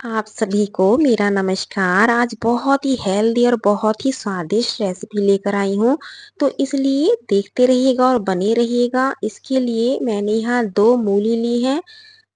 आप सभी को मेरा नमस्कार। आज बहुत ही हेल्दी और बहुत ही स्वादिष्ट रेसिपी लेकर आई हूँ, तो इसलिए देखते रहिएगा और बने रहिएगा। इसके लिए मैंने यहाँ 2 मूली ली है।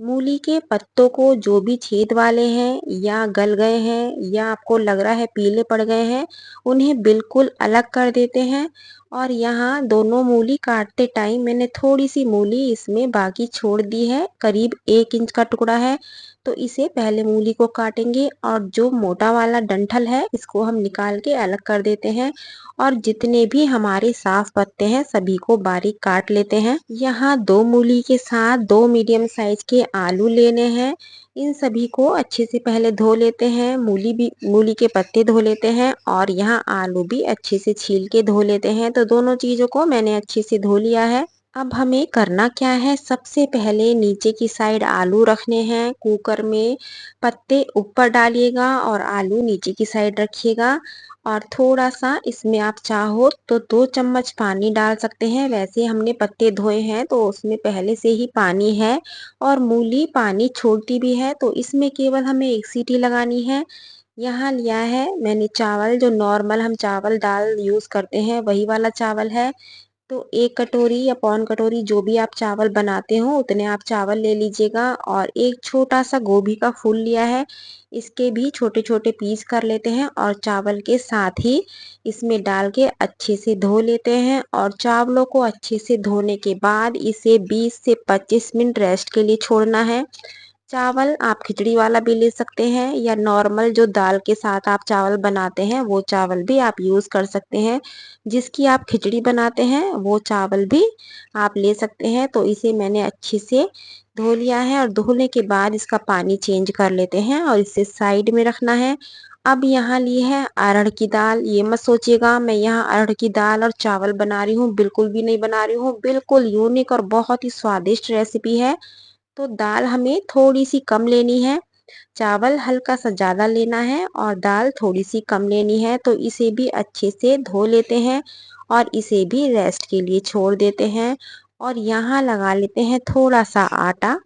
मूली के पत्तों को जो भी छेद वाले हैं या गल गए हैं या आपको लग रहा है पीले पड़ गए हैं, उन्हें बिल्कुल अलग कर देते हैं। और यहाँ दोनों मूली काटते टाइम मैंने थोड़ी सी मूली इसमें बाकी छोड़ दी है, करीब 1 इंच का टुकड़ा है। तो इसे पहले मूली को काटेंगे और जो मोटा वाला डंठल है इसको हम निकाल के अलग कर देते हैं। और जितने भी हमारे साफ पत्ते हैं सभी को बारीक काट लेते हैं। यहाँ 2 मूली के साथ 2 मीडियम साइज के आलू लेने हैं। इन सभी को अच्छे से पहले धो लेते हैं। मूली के पत्ते धो लेते हैं और यहाँ आलू भी अच्छे से छील के धो लेते हैं। तो दोनों चीजों को मैंने अच्छे से धो लिया है। अब हमें करना क्या है, सबसे पहले नीचे की साइड आलू रखने हैं कुकर में। पत्ते ऊपर डालिएगा और आलू नीचे की साइड रखिएगा। और थोड़ा सा इसमें आप चाहो तो 2 चम्मच पानी डाल सकते हैं। वैसे हमने पत्ते धोए हैं तो उसमें पहले से ही पानी है और मूली पानी छोड़ती भी है, तो इसमें केवल हमें 1 सीटी लगानी है। यहाँ लिया है मैंने चावल, जो नॉर्मल हम चावल दाल यूज करते हैं वही वाला चावल है। तो 1 कटोरी या पौन कटोरी जो भी आप चावल बनाते हो उतने आप चावल ले लीजिएगा। और एक छोटा सा गोभी का फूल लिया है, इसके भी छोटे छोटे पीस कर लेते हैं और चावल के साथ ही इसमें डाल के अच्छे से धो लेते हैं। और चावलों को अच्छे से धोने के बाद इसे 20 से 25 मिनट रेस्ट के लिए छोड़ना है। चावल आप खिचड़ी वाला भी ले सकते हैं या नॉर्मल जो दाल के साथ आप चावल बनाते हैं वो चावल भी आप यूज कर सकते हैं। जिसकी आप खिचड़ी बनाते हैं वो चावल भी आप ले सकते हैं। तो इसे मैंने अच्छे से धो लिया है और धोने के बाद इसका पानी चेंज कर लेते हैं और इसे साइड में रखना है। अब यहाँ ली है अरहर की दाल। ये मत सोचिएगा मैं यहाँ अरहर की दाल और चावल बना रही हूँ, बिल्कुल भी नहीं बना रही हूँ। बिल्कुल यूनिक और बहुत ही स्वादिष्ट रेसिपी है। तो दाल हमें थोड़ी सी कम लेनी है, चावल हल्का सा ज्यादा लेना है और दाल थोड़ी सी कम लेनी है। तो इसे भी अच्छे से धो लेते हैं और इसे भी रेस्ट के लिए छोड़ देते हैं। और यहाँ लगा लेते हैं थोड़ा सा आटा।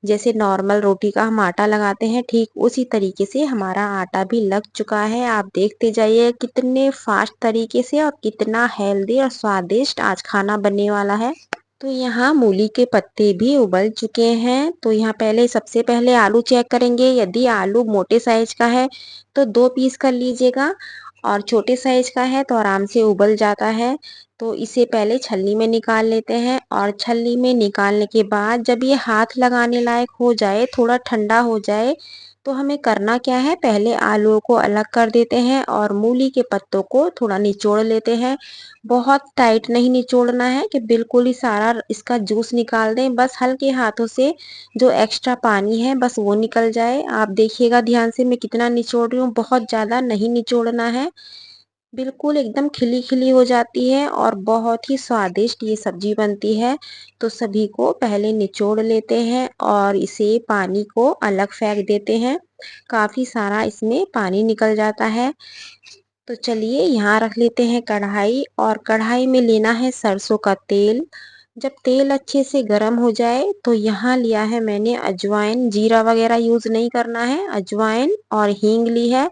जैसे नॉर्मल रोटी का हम आटा लगाते हैं ठीक उसी तरीके से हमारा आटा भी लग चुका है। आप देखते जाइए कितने फास्ट तरीके से और कितना हेल्दी और स्वादिष्ट आज खाना बनने वाला है। तो यहाँ मूली के पत्ते भी उबल चुके हैं। तो यहाँ पहले सबसे पहले आलू चेक करेंगे। यदि आलू मोटे साइज का है तो 2 पीस कर लीजिएगा और छोटे साइज का है तो आराम से उबल जाता है। तो इसे पहले छलनी में निकाल लेते हैं और छलनी में निकालने के बाद जब ये हाथ लगाने लायक हो जाए, थोड़ा ठंडा हो जाए, तो हमें करना क्या है, पहले आलूओं को अलग कर देते हैं और मूली के पत्तों को थोड़ा निचोड़ लेते हैं। बहुत टाइट नहीं निचोड़ना है कि बिल्कुल ही सारा इसका जूस निकाल दें, बस हल्के हाथों से जो एक्स्ट्रा पानी है बस वो निकल जाए। आप देखिएगा ध्यान से मैं कितना निचोड़ रही हूँ, बहुत ज्यादा नहीं निचोड़ना है। बिल्कुल एकदम खिली खिली हो जाती है और बहुत ही स्वादिष्ट ये सब्जी बनती है। तो सभी को पहले निचोड़ लेते हैं और इसे पानी को अलग फेंक देते हैं। काफी सारा इसमें पानी निकल जाता है। तो चलिए यहाँ रख लेते हैं कढ़ाई और कढ़ाई में लेना है सरसों का तेल। जब तेल अच्छे से गर्म हो जाए तो यहाँ लिया है मैंने अजवाइन, जीरा वगैरह यूज नहीं करना है, अजवाइन और हींग ली है।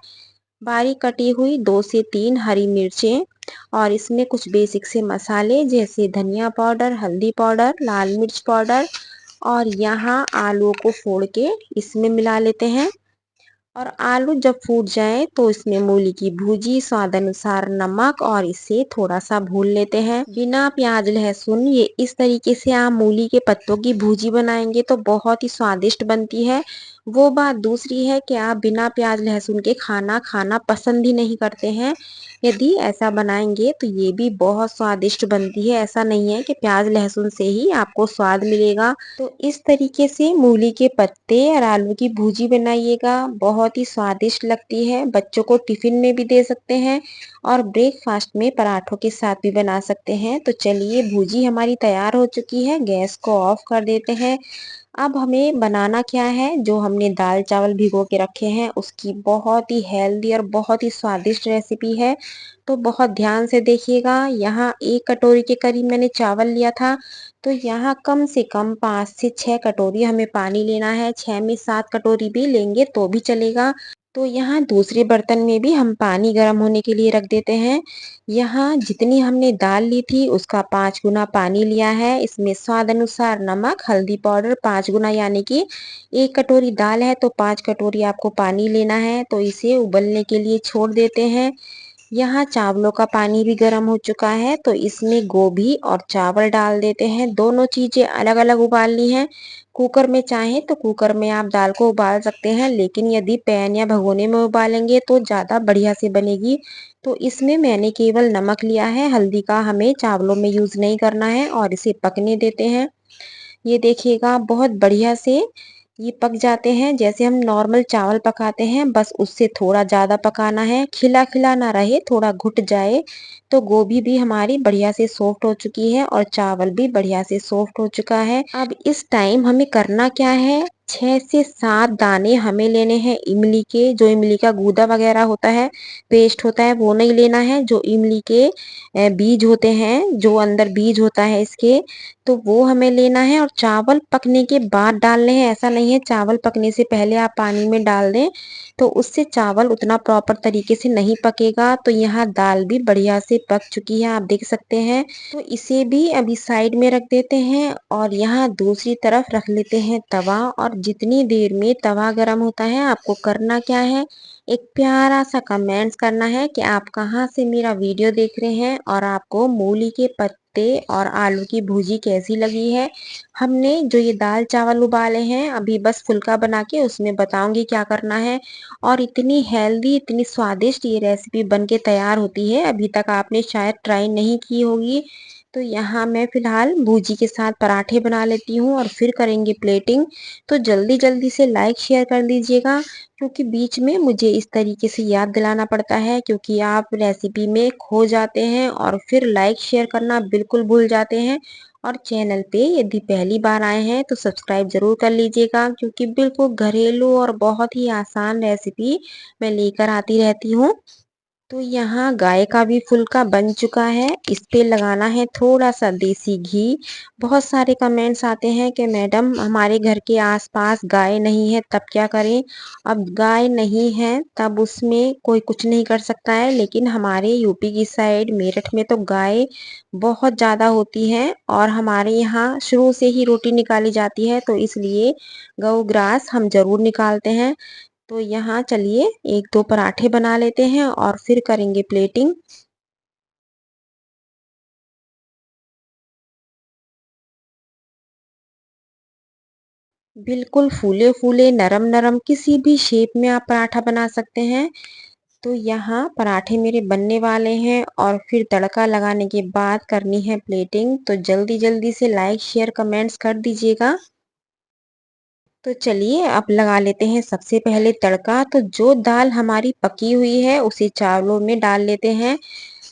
बारीक कटी हुई 2 से 3 हरी मिर्चें और इसमें कुछ बेसिक से मसाले जैसे धनिया पाउडर, हल्दी पाउडर, लाल मिर्च पाउडर। और यहाँ आलूओं को फोड़ के इसमें मिला लेते हैं। और आलू जब फूट जाए तो इसमें मूली की भूजी, स्वाद अनुसार नमक और इसे थोड़ा सा भून लेते हैं बिना प्याज लहसुन। ये इस तरीके से आप मूली के पत्तों की भूजी बनाएंगे तो बहुत ही स्वादिष्ट बनती है। वो बात दूसरी है कि आप बिना प्याज लहसुन के खाना खाना पसंद ही नहीं करते हैं। यदि ऐसा बनाएंगे तो ये भी बहुत स्वादिष्ट बनती है। ऐसा नहीं है कि प्याज लहसुन से ही आपको स्वाद मिलेगा। तो इस तरीके से मूली के पत्ते और आलू की भुजी बनाइएगा, बहुत ही स्वादिष्ट लगती है। बच्चों को टिफिन में भी दे सकते हैं और ब्रेकफास्ट में पराठों के साथ भी बना सकते हैं। तो चलिए भुजी हमारी तैयार हो चुकी है, गैस को ऑफ कर देते हैं। अब हमें बनाना क्या है, जो हमने दाल चावल भिगो के रखे हैं उसकी बहुत ही हेल्दी और बहुत ही स्वादिष्ट रेसिपी है। तो बहुत ध्यान से देखिएगा। यहाँ 1 कटोरी के करीब मैंने चावल लिया था, तो यहाँ कम से कम 5 से 6 कटोरी हमें पानी लेना है। 6 में 7 कटोरी भी लेंगे तो भी चलेगा। तो यहाँ दूसरे बर्तन में भी हम पानी गर्म होने के लिए रख देते हैं। यहाँ जितनी हमने दाल ली थी उसका 5 गुना पानी लिया है। इसमें स्वाद अनुसार नमक, हल्दी पाउडर 5 गुना, यानी कि 1 कटोरी दाल है तो 5 कटोरी आपको पानी लेना है। तो इसे उबलने के लिए छोड़ देते हैं। यहाँ चावलों का पानी भी गर्म हो चुका है, तो इसमें गोभी और चावल डाल देते हैं। दोनों चीजें अलग अलग उबालनी है। कुकर में चाहें तो कुकर में आप दाल को उबाल सकते हैं, लेकिन यदि पैन या भगोने में उबालेंगे तो ज़्यादा बढ़िया से बनेगी। तो इसमें मैंने केवल नमक लिया है, हल्दी का हमें चावलों में यूज़ नहीं करना है, और इसे पकने देते हैं। ये देखिएगा बहुत बढ़िया से ये पक जाते हैं। जैसे हम नॉर्मल चावल पकाते हैं बस उससे थोड़ा ज़्यादा पकाना है, खिला खिला ना रहे, थोड़ा घुट जाए। तो गोभी भी हमारी बढ़िया से सॉफ्ट हो चुकी है और चावल भी बढ़िया से सॉफ्ट हो चुका है। अब इस टाइम हमें करना क्या है, 6 से 7 दाने हमें लेने हैं इमली के। जो इमली का गूदा वगैरह होता है, पेस्ट होता है, वो नहीं लेना है। जो इमली के बीज होते हैं, जो अंदर बीज होता है इसके, तो वो हमें लेना है। और चावल पकने के बाद डालने हैं, ऐसा नहीं है चावल पकने से पहले आप पानी में डाल दें तो उससे चावल उतना प्रॉपर तरीके से नहीं पकेगा। तो यहाँ दाल भी बढ़िया से पक चुकी है, आप देख सकते हैं। तो इसे भी अभी साइड में रख देते हैं और यहाँ दूसरी तरफ रख लेते हैं तवा। और जितनी देर में तवा गर्म होता है आपको करना क्या है, एक प्यारा सा कमेंट्स करना है कि आप कहाँ से मेरा वीडियो देख रहे हैं और आपको मूली के पत्ते और आलू की भुजी कैसी लगी है। हमने जो ये दाल चावल उबाले हैं अभी बस फुल्का बना के उसमें बताऊंगी क्या करना है। और इतनी हेल्दी, इतनी स्वादिष्ट ये रेसिपी बन के तैयार होती है, अभी तक आपने शायद ट्राई नहीं की होगी। तो यहाँ मैं फिलहाल भुजी के साथ पराठे बना लेती हूँ और फिर करेंगे प्लेटिंग। तो जल्दी जल्दी से लाइक शेयर कर दीजिएगा, क्योंकि बीच में मुझे इस तरीके से याद दिलाना पड़ता है, क्योंकि आप रेसिपी में खो जाते हैं और फिर लाइक शेयर करना बिल्कुल भूल जाते हैं। और चैनल पे यदि पहली बार आए हैं तो सब्सक्राइब जरूर कर लीजिएगा, क्योंकि बिल्कुल घरेलू और बहुत ही आसान रेसिपी मैं लेकर आती रहती हूँ। तो यहाँ गाय का भी फुल्का बन चुका है। इस पे लगाना है थोड़ा सा देसी घी। बहुत सारे कमेंट्स आते हैं कि मैडम हमारे घर के आसपास गाय नहीं है तब क्या करें। अब गाय नहीं है तब उसमें कोई कुछ नहीं कर सकता है, लेकिन हमारे यूपी की साइड मेरठ में तो गाय बहुत ज़्यादा होती है और हमारे यहाँ शुरू से ही रोटी निकाली जाती है, तो इसलिए गौ ग्रास हम जरूर निकालते हैं। तो यहाँ चलिए 1-2 पराठे बना लेते हैं और फिर करेंगे प्लेटिंग। बिल्कुल फूले फूले नरम नरम किसी भी शेप में आप पराठा बना सकते हैं। तो यहाँ पराठे मेरे बनने वाले हैं और फिर तड़का लगाने के बाद करनी है प्लेटिंग। तो जल्दी जल्दी से लाइक शेयर कमेंट्स कर दीजिएगा। तो चलिए अब लगा लेते हैं सबसे पहले तड़का। तो जो दाल हमारी पकी हुई है उसे चावलों में डाल लेते हैं।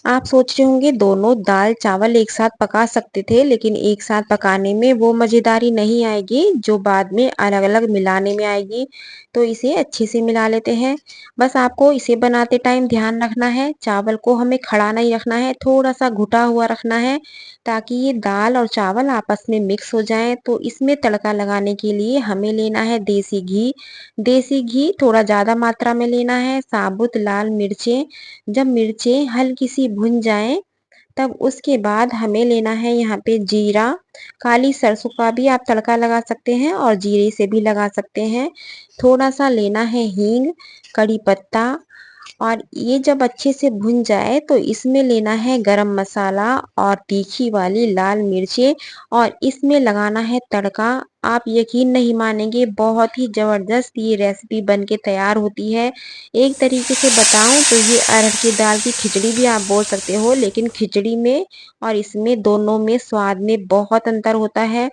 आप सोच रहे होंगे दोनों दाल चावल एक साथ पका सकते थे, लेकिन एक साथ पकाने में वो मज़ेदारी नहीं आएगी जो बाद में अलग अलग मिलाने में आएगी। तो इसे अच्छे से मिला लेते हैं। बस आपको इसे बनाते टाइम ध्यान रखना है, चावल को हमें खड़ा नहीं रखना है, थोड़ा सा घुटा हुआ रखना है, ताकि ये दाल और चावल आपस में मिक्स हो जाएं। तो इसमें तड़का लगाने के लिए हमें लेना है देसी घी। देसी घी थोड़ा ज़्यादा मात्रा में लेना है। साबुत लाल मिर्चें, जब मिर्चें हल्की सी भुन जाएं तब उसके बाद हमें लेना है यहाँ पे जीरा। काली सरसों का भी आप तड़का लगा सकते हैं और जीरे से भी लगा सकते हैं। थोड़ा सा लेना है हींग, कड़ी पत्ता। और ये जब अच्छे से भुन जाए तो इसमें लेना है गरम मसाला और तीखी वाली लाल मिर्चें और इसमें लगाना है तड़का। आप यकीन नहीं मानेंगे, बहुत ही ज़बरदस्त ये रेसिपी बन के तैयार होती है। एक तरीके से बताऊं तो ये अरहर की दाल की खिचड़ी भी आप बोल सकते हो, लेकिन खिचड़ी में और इसमें दोनों में स्वाद में बहुत अंतर होता है।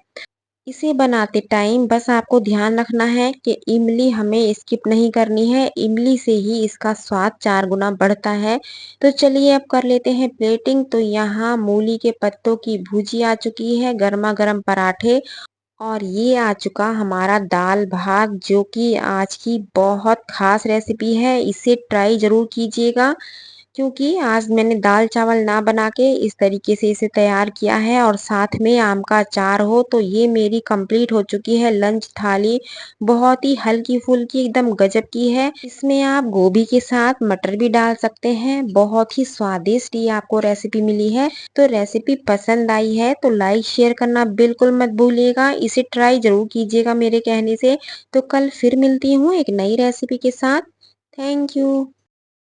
इसे बनाते टाइम बस आपको ध्यान रखना है कि इमली हमें स्किप नहीं करनी है, इमली से ही इसका स्वाद 4 गुना बढ़ता है। तो चलिए अब कर लेते हैं प्लेटिंग। तो यहाँ मूली के पत्तों की भुजी आ चुकी है, गर्मा गर्म पराठे और ये आ चुका हमारा दाल भात जो कि आज की बहुत ख़ास रेसिपी है। इसे ट्राई ज़रूर कीजिएगा क्योंकि आज मैंने दाल चावल ना बना के इस तरीके से इसे तैयार किया है और साथ में आम का अचार हो तो ये मेरी कंप्लीट हो चुकी है लंच थाली। बहुत ही हल्की-फुल्की एकदम गज़ब की है। इसमें आप गोभी के साथ मटर भी डाल सकते हैं। बहुत ही स्वादिष्ट ये आपको रेसिपी मिली है। तो रेसिपी पसंद आई है तो लाइक शेयर करना बिल्कुल मत भूलिएगा। इसे ट्राई ज़रूर कीजिएगा मेरे कहने से। तो कल फिर मिलती हूँ एक नई रेसिपी के साथ। Thank you.